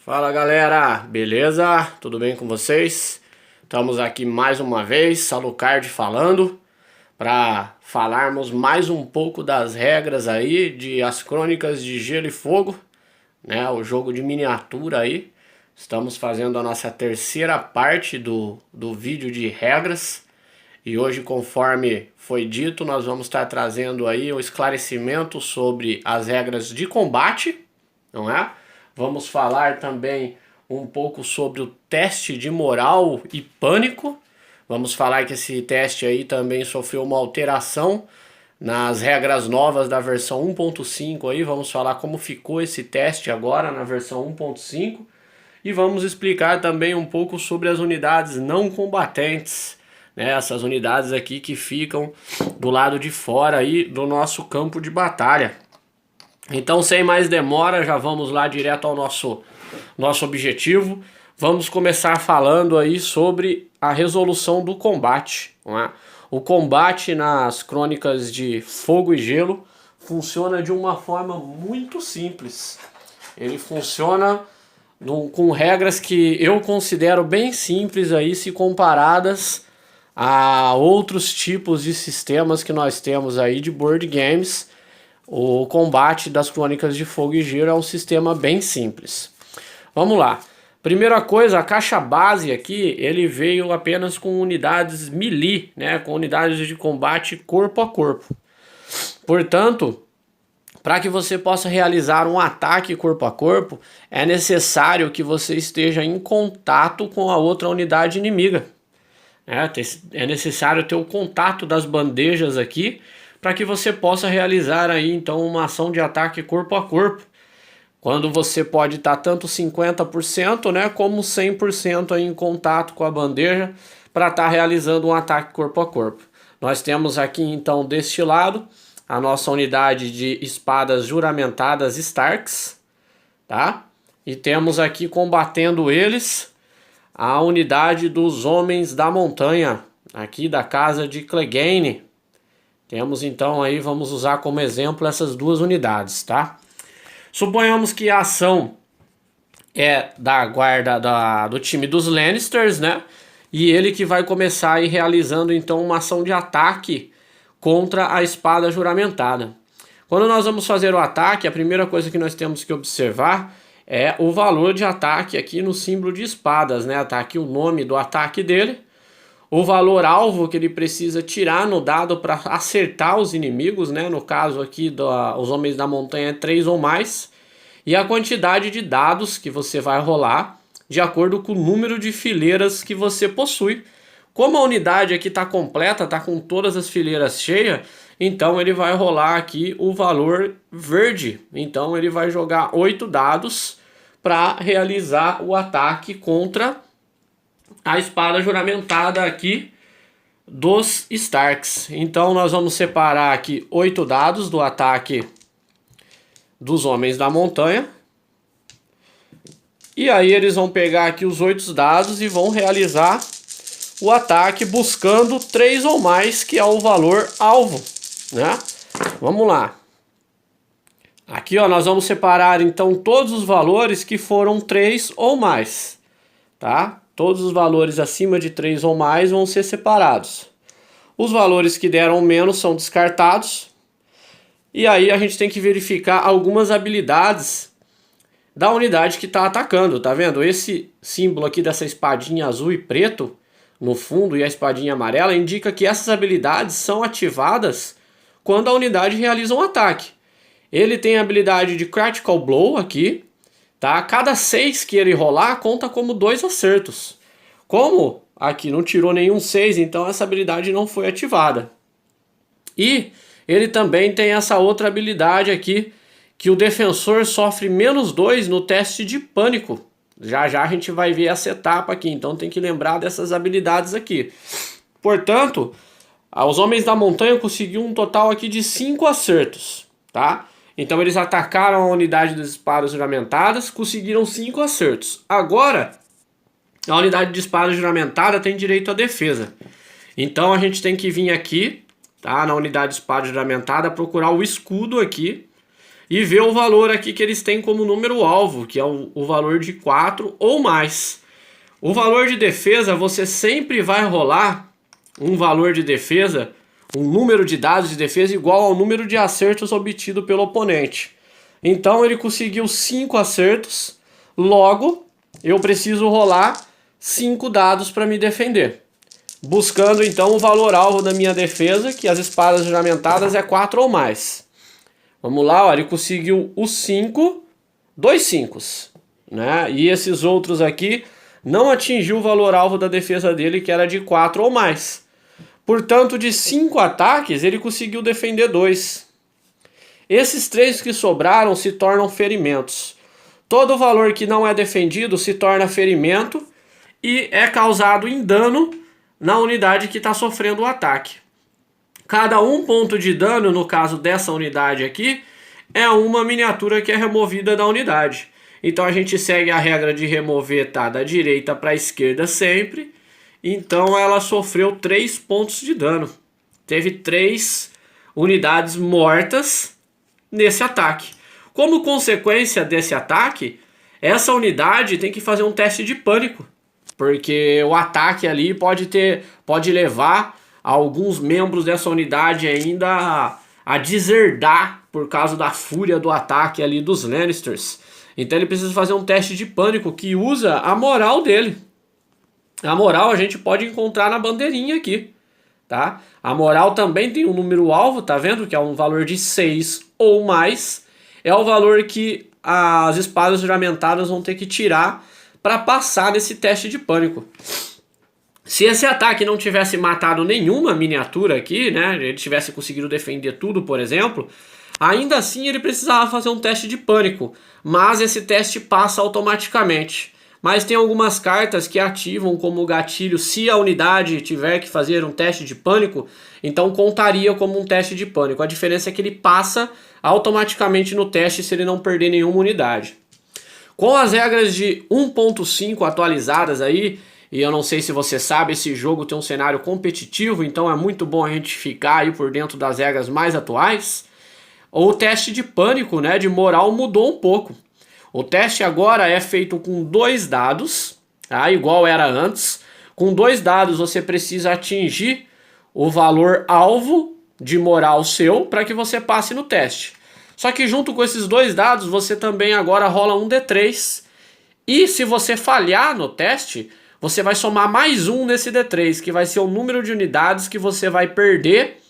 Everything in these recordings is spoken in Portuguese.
Fala galera, beleza? Tudo bem com vocês? Estamos aqui mais uma vez, Salucard falando, para falarmos mais um pouco das regras aí de As Crônicas de Gelo e Fogo, né? O jogo de miniatura aí. Estamos fazendo a nossa terceira parte do vídeo de regras. E hoje, conforme foi dito, nós vamos estar trazendo aí o esclarecimento sobre as regras de combate, não é? Vamos falar também um pouco sobre o teste de moral e pânico. Vamos falar que esse teste aí também sofreu uma alteração nas regras novas da versão 1.5 aí. Vamos falar como ficou esse teste agora na versão 1.5. E vamos explicar também um pouco sobre as unidades não combatentes, né? Essas unidades aqui que ficam do lado de fora aí do nosso campo de batalha. Então, sem mais demora, já vamos lá direto ao nosso objetivo. Vamos começar falando aí sobre a resolução do combate, não é? O combate nas Crônicas de Fogo e Gelo funciona de uma forma muito simples. Ele funciona com regras que eu considero bem simples aí, se comparadas a outros tipos de sistemas que nós temos aí de board games. O combate das Crônicas de Fogo e Gelo é um sistema bem simples. Vamos lá. Primeira coisa, a caixa base aqui, ele veio apenas com unidades melee, né? Com unidades de combate corpo a corpo. Portanto, para que você possa realizar um ataque corpo a corpo, é necessário que você esteja em contato com a outra unidade inimiga. É necessário ter o contato das bandejas aqui, para que você possa realizar aí então uma ação de ataque corpo a corpo, quando você pode estar tanto 50%, né, como 100% aí em contato com a bandeja para estar realizando um ataque corpo a corpo. Nós temos aqui então deste lado a nossa unidade de espadas juramentadas Starks, tá? E temos aqui combatendo eles a unidade dos Homens da Montanha, aqui da casa de Clegane. Temos então aí, vamos usar como exemplo essas duas unidades, tá? Suponhamos que a ação é da guarda do time dos Lannisters, né? E ele que vai começar aí realizando então uma ação de ataque contra a espada juramentada. Quando nós vamos fazer o ataque, a primeira coisa que nós temos que observar é o valor de ataque aqui no símbolo de espadas, né? Tá aqui o nome do ataque dele. O valor alvo que ele precisa tirar no dado para acertar os inimigos, né? No caso aqui, os Homens da Montanha é 3 ou mais. E a quantidade de dados que você vai rolar de acordo com o número de fileiras que você possui. Como a unidade aqui está completa, está com todas as fileiras cheias, então ele vai rolar aqui o valor verde. Então ele vai jogar 8 dados para realizar o ataque contra a espada juramentada aqui dos Starks. Então nós vamos separar aqui 8 dados do ataque dos Homens da Montanha. E aí eles vão pegar aqui os 8 dados e vão realizar o ataque buscando 3 ou mais, que é o valor alvo, né? Vamos lá. Aqui, ó, nós vamos separar então todos os valores que foram 3 ou mais, tá? Todos os valores acima de 3 ou mais vão ser separados. Os valores que deram menos são descartados. E aí a gente tem que verificar algumas habilidades da unidade que está atacando. Tá vendo? Esse símbolo aqui dessa espadinha azul e preto no fundo e a espadinha amarela indica que essas habilidades são ativadas quando a unidade realiza um ataque. Ele tem a habilidade de Critical Blow aqui. Tá? Cada 6 que ele rolar conta como 2 acertos. Como aqui não tirou nenhum 6, então essa habilidade não foi ativada. E ele também tem essa outra habilidade aqui, que o defensor sofre -2 no teste de pânico. Já já a gente vai ver essa etapa aqui, então tem que lembrar dessas habilidades aqui. Portanto, os Homens da Montanha conseguiram um total aqui de 5 acertos, tá? Então eles atacaram a unidade das espadas juramentadas, conseguiram 5 acertos. Agora, a unidade de espada juramentada tem direito à defesa. Então a gente tem que vir aqui, tá, na unidade de espada juramentada, procurar o escudo aqui. e ver o valor aqui que eles têm como número alvo, que é o valor de 4 ou mais. O valor de defesa, você sempre vai rolar um valor de defesa, um número de dados de defesa igual ao número de acertos obtido pelo oponente. Então ele conseguiu 5 acertos, logo eu preciso rolar 5 dados para me defender. Buscando então o valor alvo da minha defesa, que as espadas juramentadas é 4 ou mais. Vamos lá, ó, ele conseguiu os 5, 2 5, né? E esses outros aqui não atingiu o valor alvo da defesa dele, que era de 4 ou mais. Portanto, de 5 ataques, ele conseguiu defender 2. Esses 3 que sobraram se tornam ferimentos. Todo valor que não é defendido se torna ferimento e é causado em dano na unidade que está sofrendo o ataque. Cada 1 ponto de dano, no caso dessa unidade aqui, é uma miniatura que é removida da unidade. Então a gente segue a regra de remover, tá, da direita para a esquerda sempre. Então ela sofreu 3 pontos de dano. Teve 3 unidades mortas nesse ataque. Como consequência desse ataque, essa unidade tem que fazer um teste de pânico. Porque o ataque ali pode levar alguns membros dessa unidade ainda a deserdar por causa da fúria do ataque ali dos Lannisters. Então ele precisa fazer um teste de pânico que usa a moral dele. A moral a gente pode encontrar na bandeirinha aqui, tá? A moral também tem um número alvo, tá vendo? Que é um valor de 6 ou mais. É o valor que as espadas juramentadas vão ter que tirar para passar nesse teste de pânico. Se esse ataque não tivesse matado nenhuma miniatura aqui, né, ele tivesse conseguido defender tudo, por exemplo, ainda assim ele precisava fazer um teste de pânico, mas esse teste passa automaticamente. Mas tem algumas cartas que ativam como gatilho se a unidade tiver que fazer um teste de pânico, então contaria como um teste de pânico. A diferença é que ele passa automaticamente no teste se ele não perder nenhuma unidade. Com as regras de 1.5 atualizadas aí, e eu não sei se você sabe, esse jogo tem um cenário competitivo, então é muito bom a gente ficar aí por dentro das regras mais atuais. O teste de pânico, né, de moral mudou um pouco. O teste agora é feito com 2 dados, tá, igual era antes. Com 2 dados você precisa atingir o valor alvo de moral seu para que você passe no teste. Só que junto com esses 2 dados você também agora rola um D3. E se você falhar no teste, você vai somar mais 1 nesse D3, que vai ser o número de unidades que você vai perder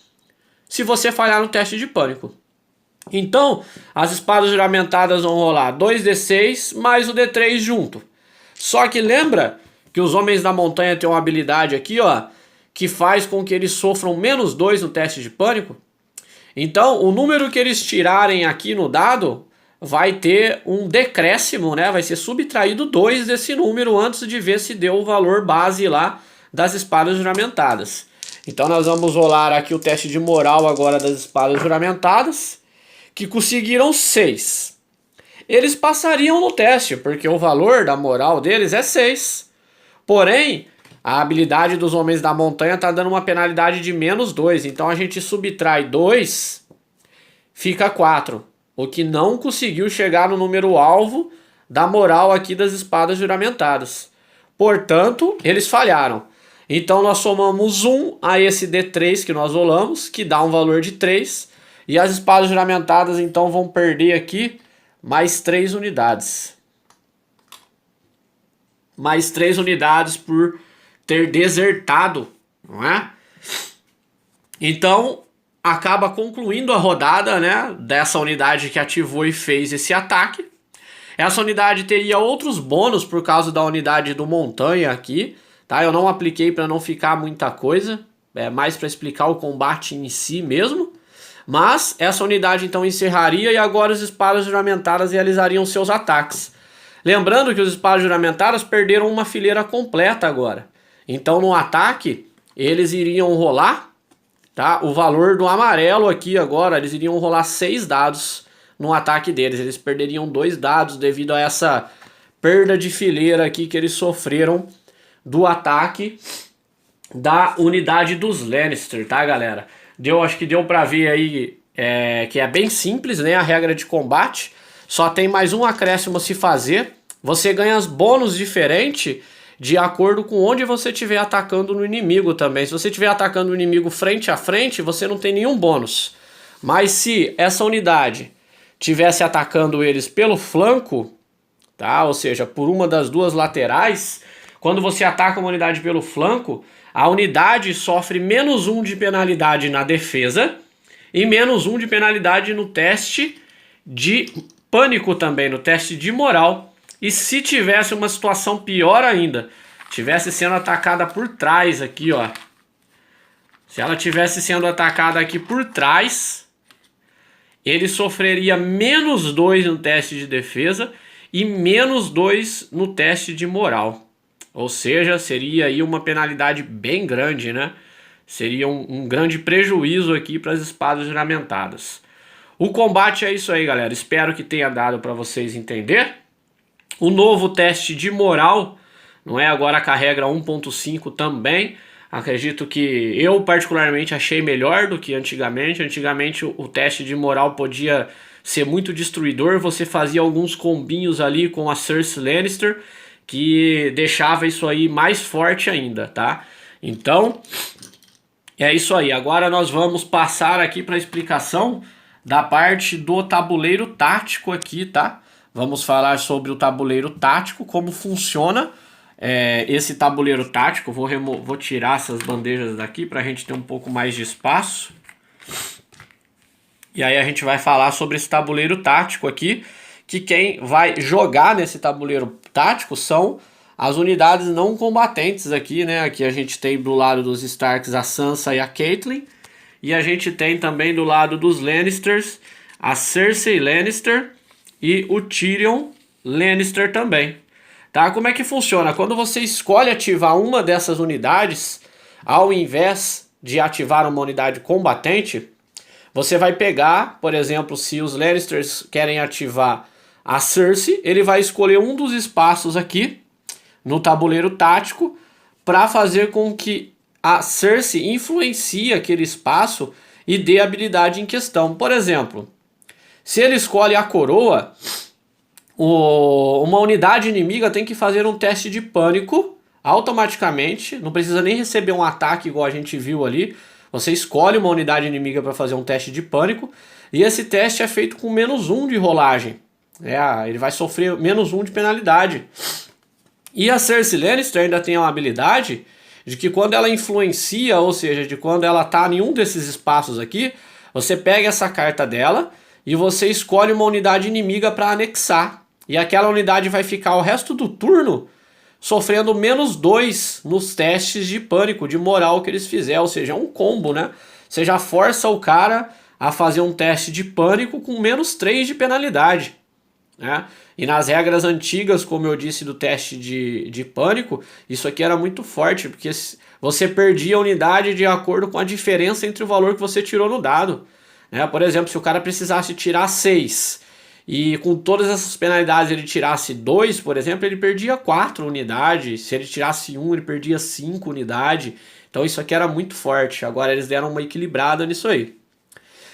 se você falhar no teste de pânico. Então, as espadas juramentadas vão rolar 2D6 mais o D3 junto. Só que lembra que os homens da montanha têm uma habilidade aqui, ó, que faz com que eles sofram menos 2 no teste de pânico? Então, o número que eles tirarem aqui no dado vai ter um decréscimo, né? Vai ser subtraído 2 desse número antes de ver se deu o valor base lá das espadas juramentadas. Então nós vamos rolar aqui o teste de moral agora das espadas juramentadas, que conseguiram 6. Eles passariam no teste, porque o valor da moral deles é 6. Porém, a habilidade dos homens da montanha está dando uma penalidade de menos 2. Então a gente subtrai 2, fica 4. O que não conseguiu chegar no número alvo da moral aqui das espadas juramentadas. Portanto, eles falharam. Então nós somamos 1 a esse D3 que nós rolamos, que dá um valor de 3. E as espadas juramentadas então vão perder aqui mais 3 unidades. Mais 3 unidades por ter desertado, não é? Então acaba concluindo a rodada, né, dessa unidade que ativou e fez esse ataque. Essa unidade teria outros bônus por causa da unidade do montanha aqui, tá? Eu não apliquei para não ficar muita coisa, é mais para explicar o combate em si mesmo. Mas essa unidade então encerraria e agora os espadas juramentadas realizariam seus ataques. Lembrando que os espadas juramentadas perderam uma fileira completa agora. Então no ataque eles iriam rolar, tá, o valor do amarelo aqui agora, eles iriam rolar 6 dados no ataque deles. Eles perderiam 2 dados devido a essa perda de fileira aqui que eles sofreram do ataque da unidade dos Lannister, tá, galera? Acho que deu pra ver aí que é bem simples, né? A regra de combate. Só tem mais um acréscimo a se fazer. Você ganha os bônus diferentes de acordo com onde você estiver atacando no inimigo também. Se você estiver atacando o inimigo frente a frente, você não tem nenhum bônus. Mas se essa unidade estivesse atacando eles pelo flanco, tá? Ou seja, por uma das duas laterais, quando você ataca uma unidade pelo flanco, a unidade sofre -1 de penalidade na defesa e -1 de penalidade no teste de pânico também, no teste de moral. E se tivesse uma situação pior ainda, tivesse sendo atacada por trás aqui, ó. Se ela tivesse sendo atacada aqui por trás, ele sofreria -2 no teste de defesa e -2 no teste de moral. Ou seja, seria aí uma penalidade bem grande, né? Seria um grande prejuízo aqui para as espadas juramentadas. O combate é isso aí, galera. Espero que tenha dado para vocês entender. O novo teste de moral, não é? Agora com a regra 1.5 também. Acredito que eu particularmente achei melhor do que antigamente. Antigamente o teste de moral podia ser muito destruidor. Você fazia alguns combinhos ali com a Cersei Lannister que deixava isso aí mais forte ainda, tá? Então, é isso aí. Agora nós vamos passar aqui para a explicação da parte do tabuleiro tático aqui, tá? Vamos falar sobre o tabuleiro tático, como funciona esse tabuleiro tático. Vou tirar essas bandejas daqui para a gente ter um pouco mais de espaço. E aí a gente vai falar sobre esse tabuleiro tático aqui, que quem vai jogar nesse tabuleiro tático são as unidades não combatentes aqui, né? Aqui a gente tem do lado dos Starks a Sansa e a Catelyn. E a gente tem também do lado dos Lannisters a Cersei Lannister e o Tyrion Lannister também. Tá? Como é que funciona? Quando você escolhe ativar uma dessas unidades, ao invés de ativar uma unidade combatente, você vai pegar, por exemplo, se os Lannisters querem ativar a Cersei, ele vai escolher um dos espaços aqui no tabuleiro tático para fazer com que a Cersei influencie aquele espaço e dê a habilidade em questão. Por exemplo, se ele escolhe a coroa, uma unidade inimiga tem que fazer um teste de pânico automaticamente, não precisa nem receber um ataque igual a gente viu ali. Você escolhe uma unidade inimiga para fazer um teste de pânico e esse teste é feito com -1 de rolagem. Ele vai sofrer -1 de penalidade. E a Cersei Lannister ainda tem uma habilidade de que quando ela influencia, ou seja, de quando ela está em um desses espaços aqui, você pega essa carta dela e você escolhe uma unidade inimiga para anexar. E aquela unidade vai ficar o resto do turno sofrendo -2 nos testes de pânico, de moral que eles fizerem. Ou seja, é um combo, né? Você já força o cara a fazer um teste de pânico com -3 de penalidade, né? E nas regras antigas, como eu disse, do teste de pânico, isso aqui era muito forte, porque você perdia a unidade de acordo com a diferença entre o valor que você tirou no dado, né? Por exemplo, se o cara precisasse tirar 6 e com todas essas penalidades ele tirasse 2, por exemplo, ele perdia 4 unidades. Se ele tirasse 1, ele perdia 5 unidades. Então isso aqui era muito forte. Agora eles deram uma equilibrada nisso aí.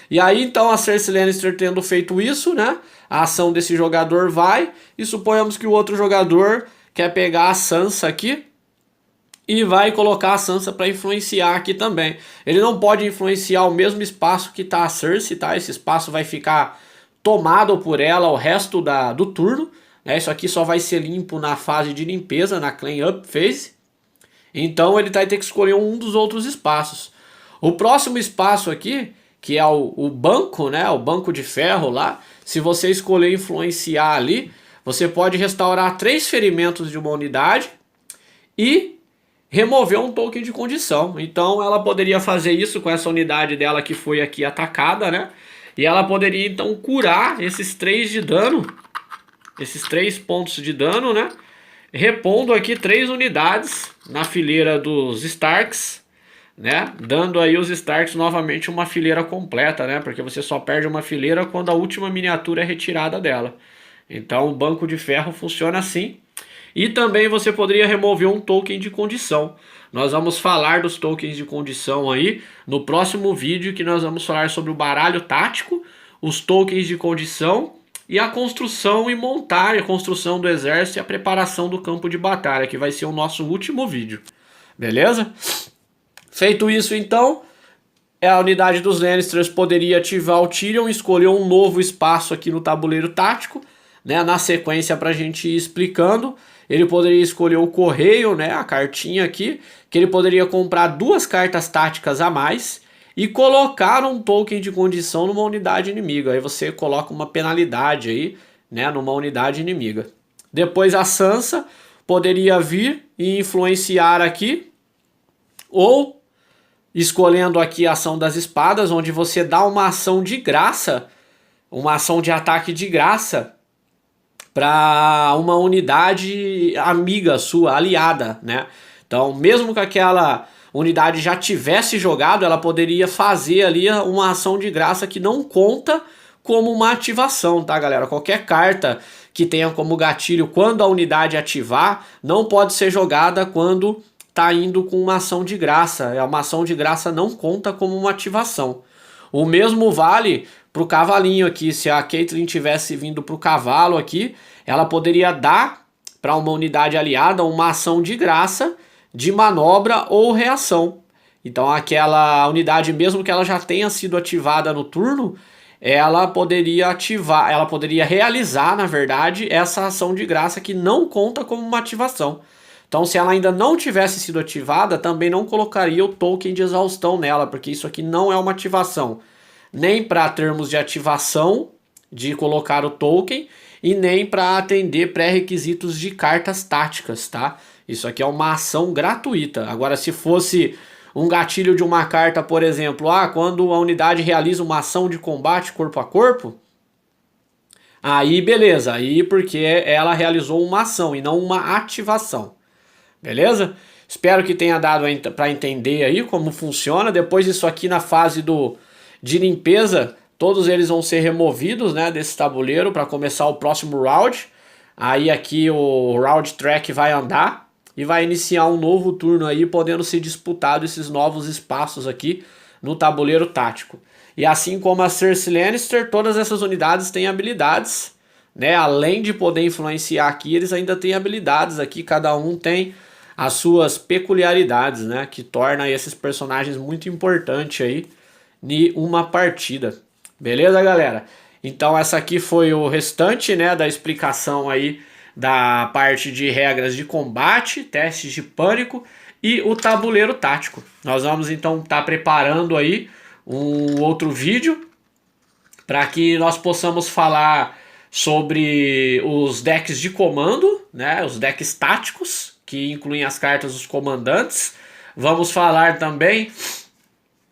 E aí então a Cersei Lannister tendo feito isso, né? A ação desse jogador vai, e suponhamos que o outro jogador quer pegar a Sansa aqui e vai colocar a Sansa para influenciar aqui também. Ele não pode influenciar o mesmo espaço que está a Cersei, tá? Esse espaço vai ficar tomado por ela o resto do turno, né? Isso aqui só vai ser limpo na fase de limpeza, na Clean Up Phase. Então ele vai ter que escolher um dos outros espaços. O próximo espaço aqui, que é o banco, né? O banco de ferro lá. Se você escolher influenciar ali, você pode restaurar 3 ferimentos de uma unidade e remover um token de condição. Então ela poderia fazer isso com essa unidade dela que foi aqui atacada, né? E ela poderia então curar esses 3 de dano, esses 3 pontos de dano, né? Repondo aqui 3 unidades na fileira dos Starks, né? Dando aí os Starks novamente uma fileira completa, né? Porque você só perde uma fileira quando a última miniatura é retirada dela. Então o banco de ferro funciona assim. E também você poderia remover um token de condição. Nós vamos falar dos tokens de condição aí no próximo vídeo, que nós vamos falar sobre o baralho tático, os tokens de condição e a construção e montar a construção do exército e a preparação do campo de batalha, que vai ser o nosso último vídeo. Beleza? Feito isso, então, a unidade dos Lannisters poderia ativar o Tyrion e escolher um novo espaço aqui no tabuleiro tático, né? Na sequência, para a gente ir explicando, ele poderia escolher o Correio, né? A cartinha aqui, que ele poderia comprar 2 cartas táticas a mais e colocar um token de condição numa unidade inimiga. Aí você coloca uma penalidade aí, né? Numa unidade inimiga. Depois a Sansa poderia vir e influenciar aqui, ou escolhendo aqui a ação das espadas, onde você dá uma ação de graça, uma ação de ataque de graça para uma unidade amiga sua, aliada, né? Então, mesmo que aquela unidade já tivesse jogado, ela poderia fazer ali uma ação de graça que não conta como uma ativação, tá, galera? Qualquer carta que tenha como gatilho quando a unidade ativar, não pode ser jogada quando tá indo com uma ação de graça. Uma ação de graça não conta como uma ativação. O mesmo vale pro cavalinho aqui. Se a Caitlyn tivesse vindo pro cavalo aqui, ela poderia dar para uma unidade aliada uma ação de graça de manobra ou reação. Então aquela unidade, mesmo que ela já tenha sido ativada no turno, ela poderia ativar, ela poderia realizar, na verdade, essa ação de graça que não conta como uma ativação. Então, se ela ainda não tivesse sido ativada, também não colocaria o token de exaustão nela, porque isso aqui não é uma ativação. Nem para termos de ativação, de colocar o token, e nem para atender pré-requisitos de cartas táticas, tá? Isso aqui é uma ação gratuita. Agora, se fosse um gatilho de uma carta, por exemplo, quando a unidade realiza uma ação de combate corpo a corpo, aí beleza, aí porque ela realizou uma ação e não uma ativação. Beleza? Espero que tenha dado para entender aí como funciona. Depois disso aqui na fase de limpeza, todos eles vão ser removidos, né, desse tabuleiro para começar o próximo round. Aí aqui o round track vai andar e vai iniciar um novo turno aí, podendo ser disputado esses novos espaços aqui no tabuleiro tático. E assim como a Cersei Lannister, todas essas unidades têm habilidades, né? Além de poder influenciar aqui, eles ainda têm habilidades aqui, cada um tem as suas peculiaridades, né, que torna esses personagens muito importantes aí em uma partida. Beleza, galera? Então essa aqui foi o restante, né, da explicação aí da parte de regras de combate, testes de pânico e o tabuleiro tático. Nós vamos então estar preparando aí um outro vídeo para que nós possamos falar sobre os decks de comando, né, os decks táticos, que incluem as cartas dos comandantes. Vamos falar também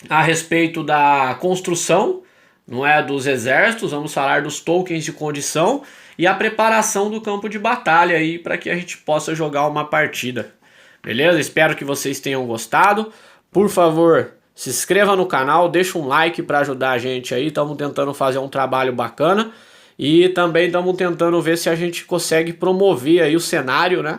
a respeito da construção, não é, dos exércitos. Vamos falar dos tokens de condição e a preparação do campo de batalha aí para que a gente possa jogar uma partida. Beleza? Espero que vocês tenham gostado. Por favor, se inscreva no canal, deixa um like para ajudar a gente aí. Estamos tentando fazer um trabalho bacana e também estamos tentando ver se a gente consegue promover aí o cenário, né,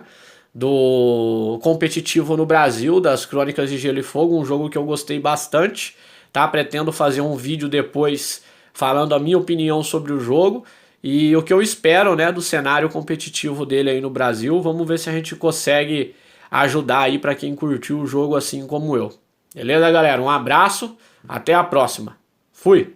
do competitivo no Brasil, das Crônicas de Gelo e Fogo, um jogo que eu gostei bastante, tá? Pretendo fazer um vídeo depois falando a minha opinião sobre o jogo e o que eu espero, né, do cenário competitivo dele aí no Brasil. Vamos ver se a gente consegue ajudar aí para quem curtiu o jogo assim como eu. Beleza, galera? Um abraço, até a próxima. Fui!